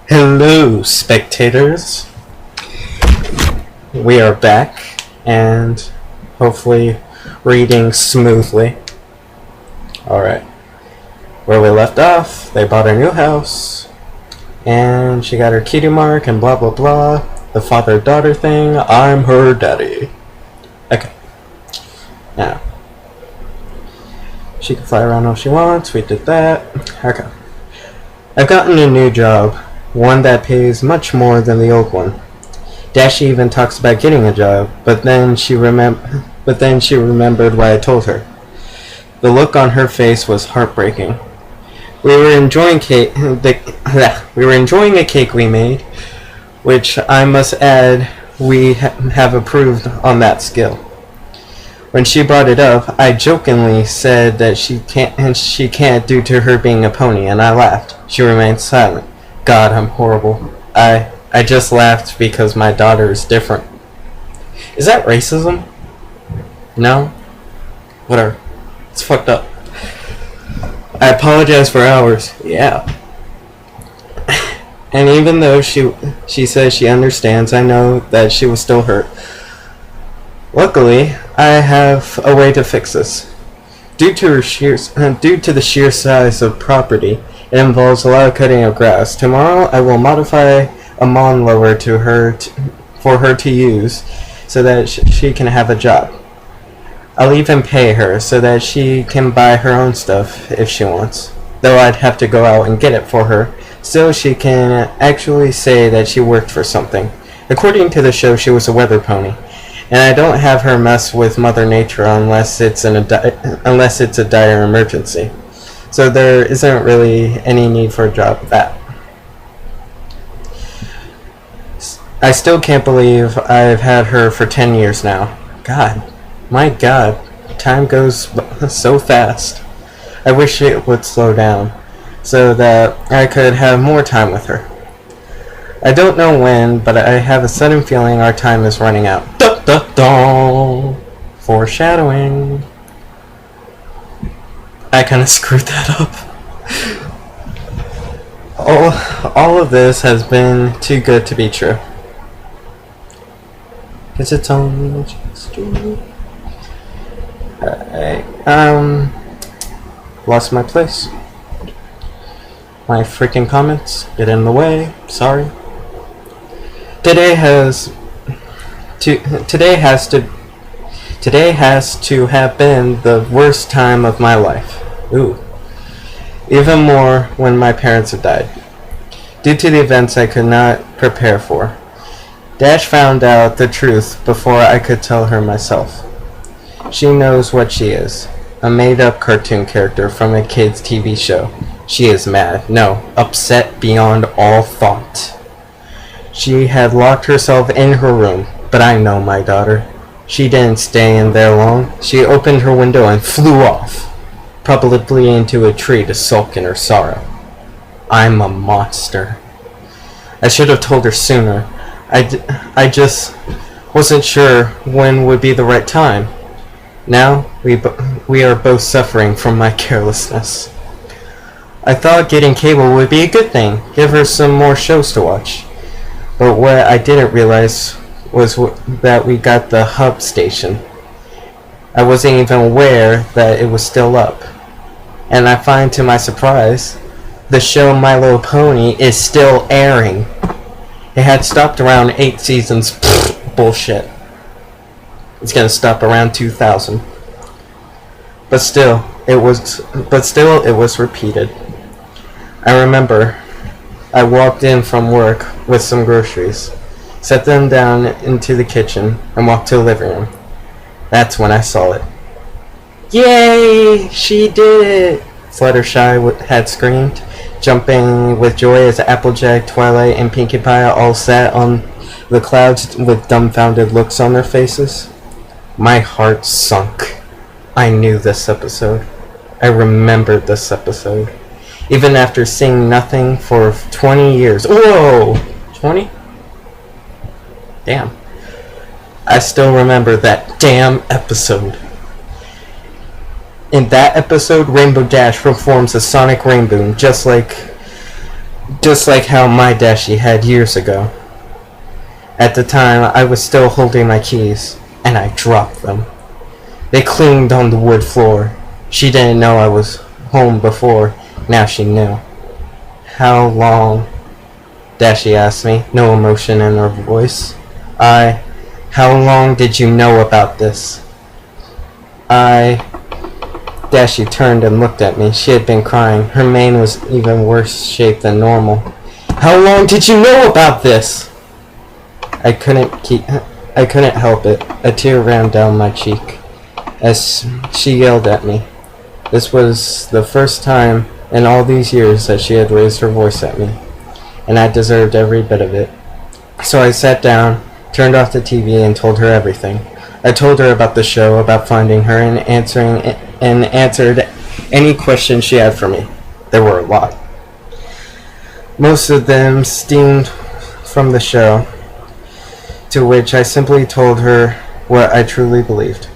Hello, spectators. We are back and hopefully reading smoothly. Alright. Where we left off, they bought a new house and she got her cutie mark and blah blah blah. The father-daughter thing. I'm her daddy. Okay. Now, she can fly around all she wants. We did that. Okay. I've gotten a new job. One that pays much more than the old one. Dashie even talks about getting a job, but then she remembered what I told her. The look on her face was heartbreaking. We were enjoying a cake we made, which I must add we have improved on that skill. When she brought it up, I jokingly said that she can't due to her being a pony, and I laughed. She remained silent. God, I'm horrible. I just laughed because my daughter is different. Is that racism? No? Whatever. It's fucked up. I apologize for hours. Yeah. And even though she says she understands, I know that she was still hurt. Luckily, I have a way to fix this. Due to the sheer size of property, it involves a lot of cutting of grass. Tomorrow, I will modify a lawn mower for her to use so that she can have a job. I'll even pay her so that she can buy her own stuff if she wants. Though I'd have to go out and get it for her, so she can actually say that she worked for something. According to the show, she was a weather pony. And I don't have her mess with Mother Nature unless it's a dire emergency. So there isn't really any need for a job at that. I still can't believe I've had her for 10 years now. God, my God, time goes so fast. I wish it would slow down so that I could have more time with her. I don't know when, but I have a sudden feeling our time is running out. Dun, dun, dun. Foreshadowing. I kind of screwed that up. All of this has been too good to be true. 'Cause it's only just true. Alright, lost my place. My freaking comments get in the way. Sorry. Today has to have been the worst time of my life. Ooh. Even more when my parents have died. Due to the events I could not prepare for. Dash found out the truth before I could tell her myself. She knows what she is. A made-up cartoon character from a kid's TV show. She is mad. No, upset beyond all thought. She had locked herself in her room, but I know my daughter. She didn't stay in there long. She opened her window and flew off, probably into a tree to sulk in her sorrow. I'm a monster. I should have told her sooner. I just wasn't sure when would be the right time. Now, we are both suffering from my carelessness. I thought getting cable would be a good thing, give her some more shows to watch. But what I didn't realize was that we got the hub station. I wasn't even aware that it was still up. And I find to my surprise, the show My Little Pony is still airing. It had stopped around 8 seasons. Pfft, bullshit. It's gonna stop around 2000. But still, it was repeated. I remember I walked in from work with some groceries, set them down into the kitchen, and walked to the living room. That's when I saw it. Yay! She did it! Fluttershy had screamed, jumping with joy as Applejack, Twilight, and Pinkie Pie all sat on the clouds with dumbfounded looks on their faces. My heart sunk. I knew this episode. I remembered this episode. Even after seeing nothing for 20 years. Whoa! 20? Damn. I still remember that damn episode. In that episode, Rainbow Dash performs a sonic rainbow, just like just like how my Dashie had years ago. At the time, I was still holding my keys, and I dropped them. They clinged on the wood floor. She didn't know I was home before. Now she knew. How long? Dashie asked me, no emotion in her voice. How long did you know about this? Dashie turned and looked at me. She had been crying. Her mane was even worse shaped than normal. How long did you know about this? I couldn't help it. A tear ran down my cheek as she yelled at me. This was the first time in all these years that she had raised her voice at me, and I deserved every bit of it. So I sat down, turned off the TV, and told her everything. I told her about the show, about finding her, and answered any questions she had for me. There were a lot. Most of them stemmed from the show, to which I simply told her what I truly believed.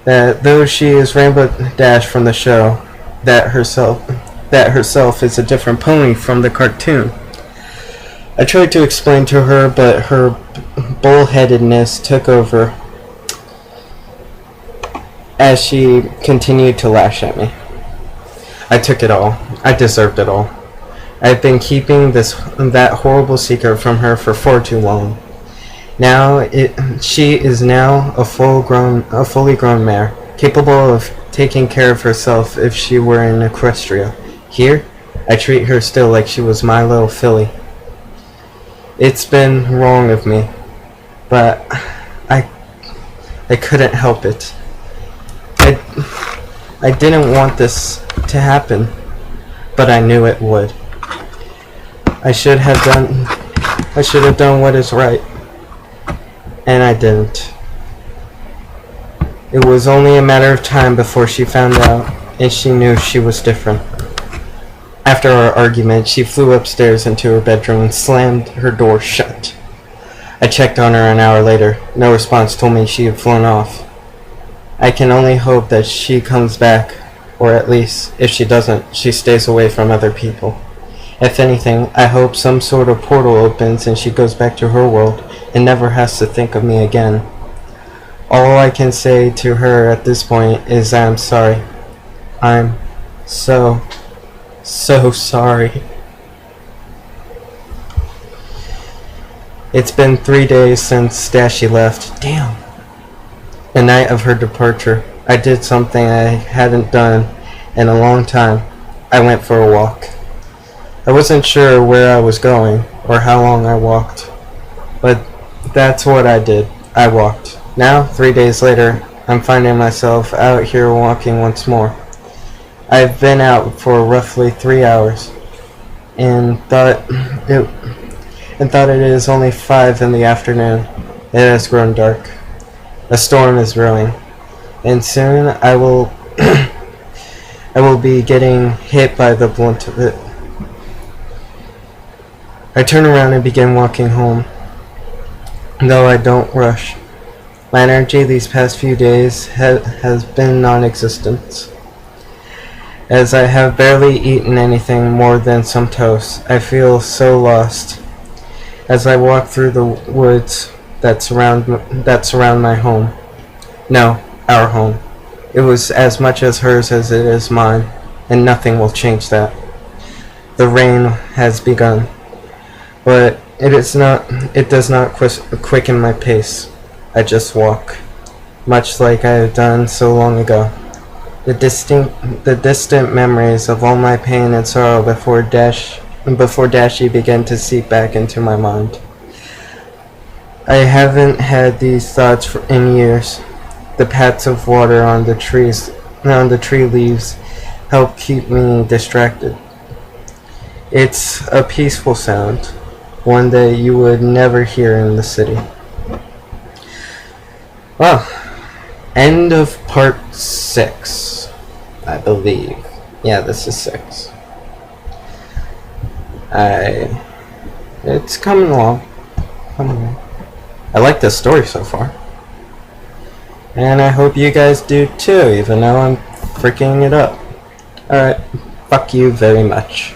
That though she is Rainbow Dash from the show, that herself is a different pony from the cartoon. I tried to explain to her, but her bullheadedness took over as she continued to lash at me. I took it all. I deserved it all. I've been keeping that horrible secret from her for far too long. She is now a fully grown mare, capable of taking care of herself if she were in Equestria. Here, I treat her still like she was my little filly. It's been wrong of me, but I couldn't help it. I didn't want this to happen, but I knew it would. I should have done what is right, and I didn't. It was only a matter of time before she found out, and she knew she was different. After our argument, she flew upstairs into her bedroom and slammed her door shut. I checked on her an hour later. No response told me she had flown off. I can only hope that she comes back, or at least, if she doesn't, she stays away from other people. If anything, I hope some sort of portal opens and she goes back to her world and never has to think of me again. All I can say to her at this point is I'm sorry. I'm so sorry. It's been 3 days since Dashie left. Damn. The night of her departure, I did something I hadn't done in a long time. I went for a walk. I wasn't sure where I was going or how long I walked, but that's what I did. I walked. Now, 3 days later, I'm finding myself out here walking once more. I've been out for roughly 3 hours and thought it is only 5 in the afternoon. It has grown dark. A storm is brewing, and soon I will be getting hit by the blunt of it. I turn around and begin walking home, though I don't rush. My energy these past few days has been non-existent. As I have barely eaten anything more than some toast, I feel so lost. As I walk through the woods that surround my home. No, our home. It was as much as hers as it is mine, and nothing will change that. The rain has begun, but it does not quicken my pace. I just walk, much like I have done so long ago. The distant memories of all my pain and sorrow before Dashie began to seep back into my mind. I haven't had these thoughts in years. The pats of water on the tree leaves help keep me distracted. It's a peaceful sound, one that you would never hear in the city. Well, end of part 6, I believe. Yeah, this is 6. It's coming along. I like this story so far. And I hope you guys do too, even though I'm freaking it up. Alright, fuck you very much.